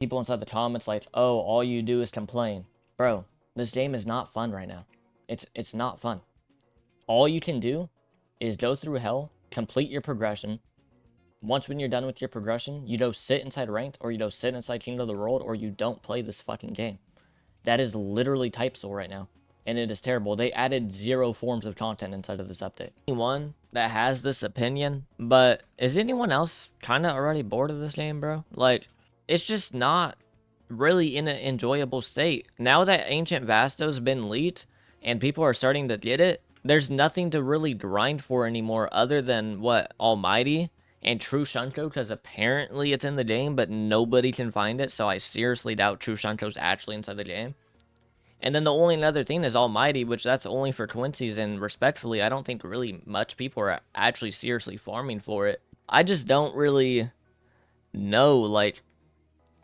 People inside the comments like, oh, all you do is complain. Bro, this game is not fun right now. It's not fun. All you can do is go through hell, complete your progression. Once when you're done with your progression, you go sit inside ranked, or you go sit inside Kingdom of the World, or you don't play this fucking game. That is literally type soul right now. And it is terrible. They added 0 forms of content inside of this update. Anyone that has this opinion, but is anyone else kind of already bored of this game, bro? Like, it's just not really in an enjoyable state. Now that Ancient Vasto's been leaked and people are starting to get it, there's nothing to really grind for anymore other than what, Almighty and True Shunko, because apparently it's in the game, but nobody can find it, so I seriously doubt True Shunko's actually inside the game. And then the only other thing is Almighty, which that's only for Quincy's, and respectfully, I don't think really much people are actually seriously farming for it. I just don't really know, like,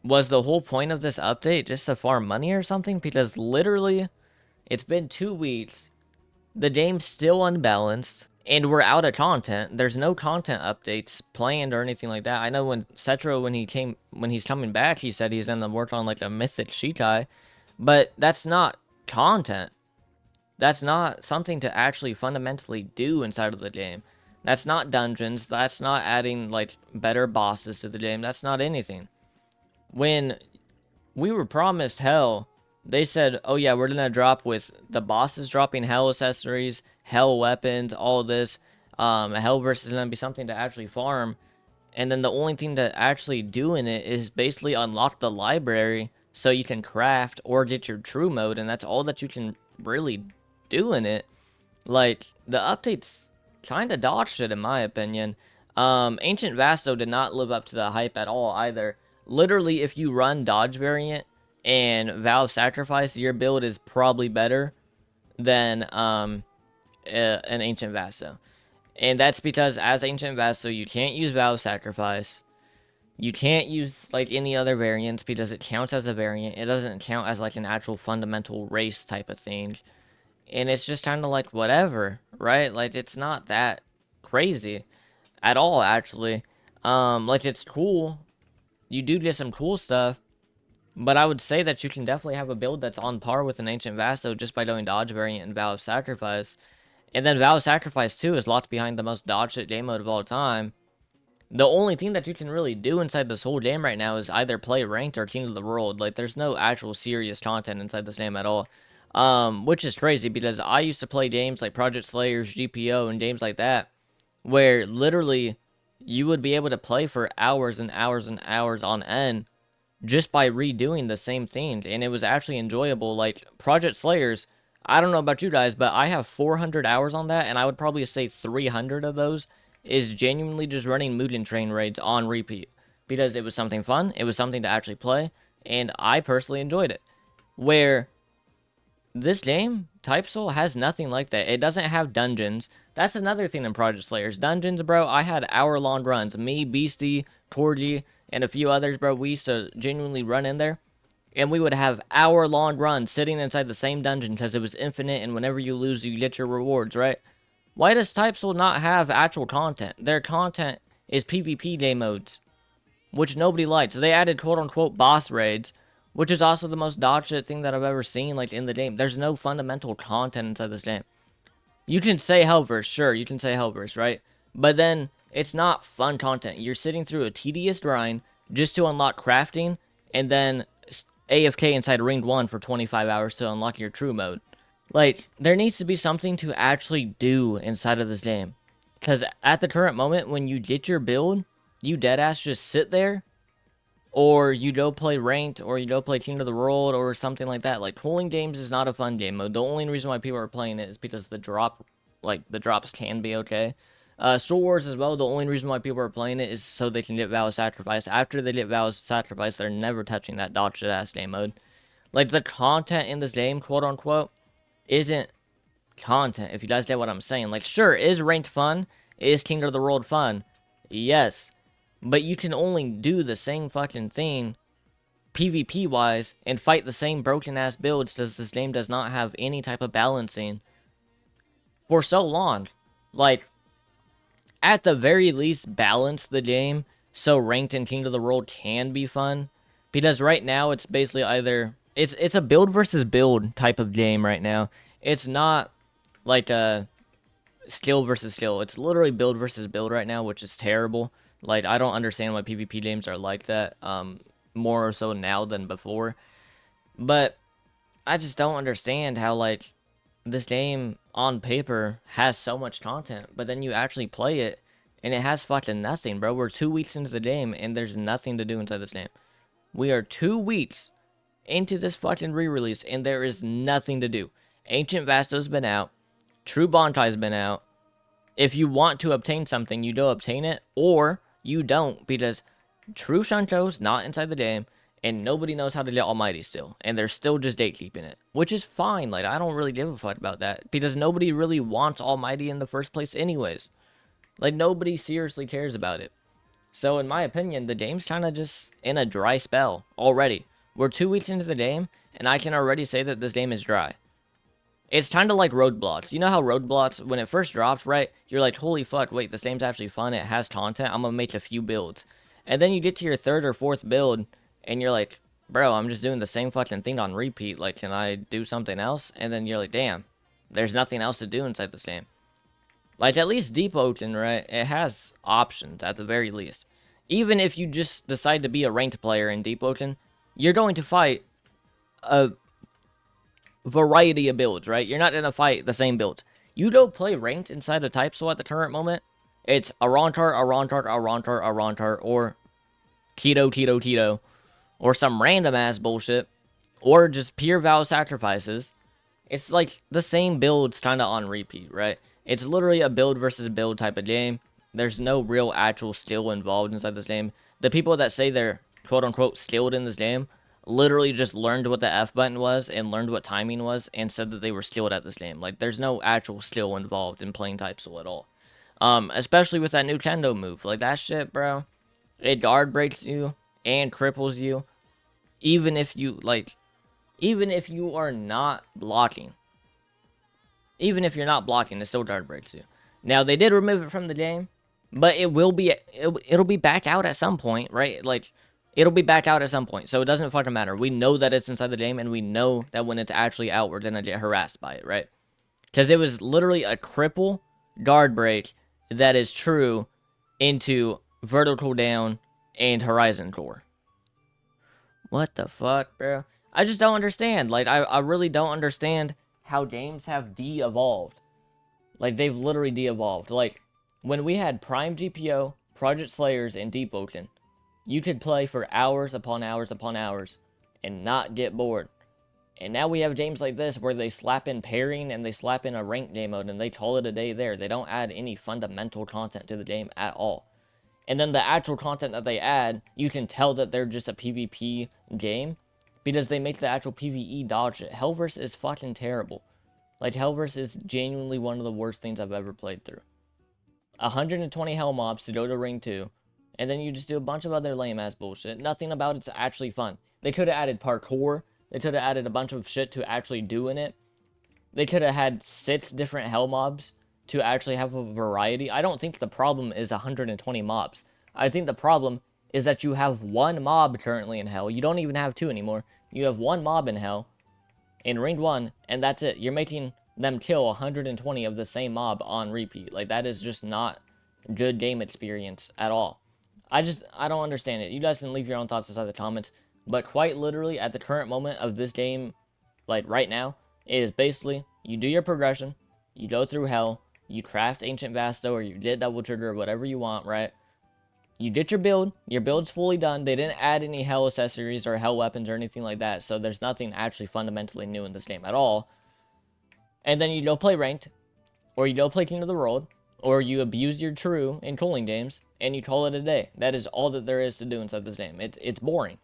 was the whole point of this update just to farm money or something? Because literally, it's been 2 weeks, the game's still unbalanced, and we're out of content. There's no content updates planned or anything like that. I know when Cetro, when he's coming back, he said he's gonna work on like a mythic Shikai, but that's not content. That's not something to actually fundamentally do inside of the game. That's not dungeons. That's not adding like better bosses to the game. That's not anything. When we were promised hell, they said, oh yeah, we're gonna drop with the bosses dropping hell accessories, hell weapons, all this. Hell versus is gonna be something to actually farm. And then the only thing to actually do in it is basically unlock the library so you can craft or get your true mode, and that's all that you can really do in it. Like, the updates kind of dodged it in my opinion. Ancient Vasto did not live up to the hype at all either. Literally, if you run dodge variant and Vow of Sacrifice, your build is probably better than an Ancient Vasto. And that's because as Ancient Vasto, you can't use Vow of Sacrifice. You can't use like any other variants because it counts as a variant. It doesn't count as like an actual fundamental race type of thing. And it's just kind of like whatever, right? Like, it's not that crazy at all, actually. Like, it's cool. You do get some cool stuff, but I would say that you can definitely have a build that's on par with an Ancient Vasto just by doing dodge variant and Vow of Sacrifice. And then Vow of Sacrifice, too, is locked behind the most dodge shit game mode of all time. The only thing that you can really do inside this whole game right now is either play ranked or King of the World. Like, there's no actual serious content inside this game at all. Which is crazy because I used to play games like Project Slayers, GPO, and games like that, where literally you would be able to play for hours and hours and hours on end just by redoing the same thing, and it was actually enjoyable. Like, Project Slayers, I don't know about you guys, but I have 400 hours on that, and I would probably say 300 of those is genuinely just running Mugen Train raids on repeat, because it was something fun, it was something to actually play, and I personally enjoyed it. Where this game, Type Soul, has nothing like that. It doesn't have dungeons. That's another thing in Project Slayers. Dungeons, bro, I had hour-long runs. Me, Beastie, Corgi, and a few others, bro, we used to genuinely run in there, and we would have hour-long runs sitting inside the same dungeon because it was infinite, and whenever you lose, you get your rewards, right? Why does Type Soul not have actual content? Their content is PvP day modes, which nobody likes. They added quote-unquote boss raids, which is also the most dog shit thing that I've ever seen, like, in the game. There's no fundamental content inside this game. You can say Hellverse, sure, you can say Hellverse, right? But then, it's not fun content. You're sitting through a tedious grind just to unlock crafting, and then AFK inside Ring 1 for 25 hours to unlock your true mode. Like, there needs to be something to actually do inside of this game. Because at the current moment, when you get your build, you deadass just sit there, or you go play ranked, or you go play King of the World, or something like that. Like, cooling games is not a fun game mode. The only reason why people are playing it is because the drops can be okay. Star Wars as well, the only reason why people are playing it is so they can get Vow of Sacrifice. After they get Vow of Sacrifice, they're never touching that dog shit ass game mode. Like, the content in this game, quote unquote, isn't content, if you guys get what I'm saying. Like, sure, is ranked fun? Is King of the World fun? Yes. But you can only do the same fucking thing PvP-wise and fight the same broken-ass builds because this game does not have any type of balancing for so long. Like, at the very least, balance the game so ranked in King of the World can be fun. Because right now it's basically either it's a build versus build type of game right now. It's not like a skill versus skill. It's literally build versus build right now, which is terrible. Like, I don't understand why PvP games are like that, more so now than before. But I just don't understand how, like, this game on paper has so much content, but then you actually play it and it has fucking nothing, bro. We're 2 weeks into the game and there's nothing to do inside this game. We are 2 weeks into this fucking re-release and there is nothing to do. Ancient Vasto's been out. True Bontai's been out. If you want to obtain something, you do obtain it, or you don't, because True Shunto's not inside the game, and nobody knows how to get Almighty still, and they're still just gatekeeping it, which is fine. Like, I don't really give a fuck about that, because nobody really wants Almighty in the first place anyways. Like, nobody seriously cares about it. So, in my opinion, the game's kind of just in a dry spell already. We're 2 weeks into the game, and I can already say that this game is dry. It's kind of like Roadblocks. You know how Roadblocks, when it first dropped, right? You're like, holy fuck, wait, this game's actually fun. It has content. I'm going to make a few builds. And then you get to your third or fourth build, and you're like, bro, I'm just doing the same fucking thing on repeat. Like, can I do something else? And then you're like, damn, there's nothing else to do inside this game. Like, at least Deep Ocean, right? It has options, at the very least. Even if you just decide to be a ranked player in Deep Ocean, you're going to fight a variety of builds, right? You're not going to fight the same builds. You don't play ranked inside a type soul at the current moment. It's Arontar, or Keto, or some random ass bullshit, or just pure vow sacrifices. It's like the same builds kind of on repeat, right? It's literally a build versus build type of game. There's no real actual skill involved inside this game. The people that say they're quote unquote skilled in this game literally just learned what the F button was and learned what timing was and said that they were skilled at this game. Like, there's no actual skill involved in playing type soul at all. Especially with that new kendo move. Like, that shit, bro, it guard breaks you and cripples you. Even if you are not blocking. Even if you're not blocking, it still guard breaks you. Now, they did remove it from the game, but it'll be back out at some point, right? Like, it'll be back out at some point, so it doesn't fucking matter. We know that it's inside the game, and we know that when it's actually out, we're gonna get harassed by it, right? Because it was literally a cripple guard break that is true into vertical down and horizon core. What the fuck, bro? I just don't understand. Like, I really don't understand how games have de-evolved. Like, they've literally de-evolved. Like, when we had Prime GPO, Project Slayers, and Deep Ocean, you could play for hours upon hours upon hours and not get bored. And now we have games like this where they slap in pairing and they slap in a ranked game mode and they call it a day there. They don't add any fundamental content to the game at all. And then the actual content that they add, you can tell that they're just a PvP game because they make the actual PvE dodge shit. Hellverse is fucking terrible. Like, Hellverse is genuinely one of the worst things I've ever played through. 120 hell mobs to go to ring 2, and then you just do a bunch of other lame-ass bullshit. Nothing about it's actually fun. They could have added parkour. They could have added a bunch of shit to actually do in it. They could have had 6 different hell mobs to actually have a variety. I don't think the problem is 120 mobs. I think the problem is that you have one mob currently in hell. You don't even have 2 anymore. You have one mob in hell in ring 1, and that's it. You're making them kill 120 of the same mob on repeat. Like, that is just not good game experience at all. I don't understand it. You guys can leave your own thoughts inside the comments, but quite literally at the current moment of this game, like right now, it is basically you do your progression, you go through hell, you craft Ancient Vasto, or you get Double Trigger, or whatever you want, right? You get your build's fully done. They didn't add any hell accessories or hell weapons or anything like that, so there's nothing actually fundamentally new in this game at all. And then you go play ranked, or you go play King of the World, or you abuse your true in cooling games, and you call it a day. That is all that there is to do inside this game. It's boring.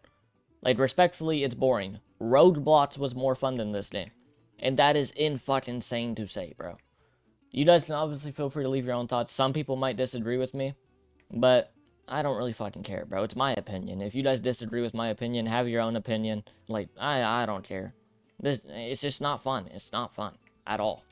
Like, respectfully, it's boring. Roadblocks was more fun than this game. And that is fucking insane to say, bro. You guys can obviously feel free to leave your own thoughts. Some people might disagree with me, but I don't really fucking care, bro. It's my opinion. If you guys disagree with my opinion, have your own opinion. Like, I don't care. It's just not fun. It's not fun at all.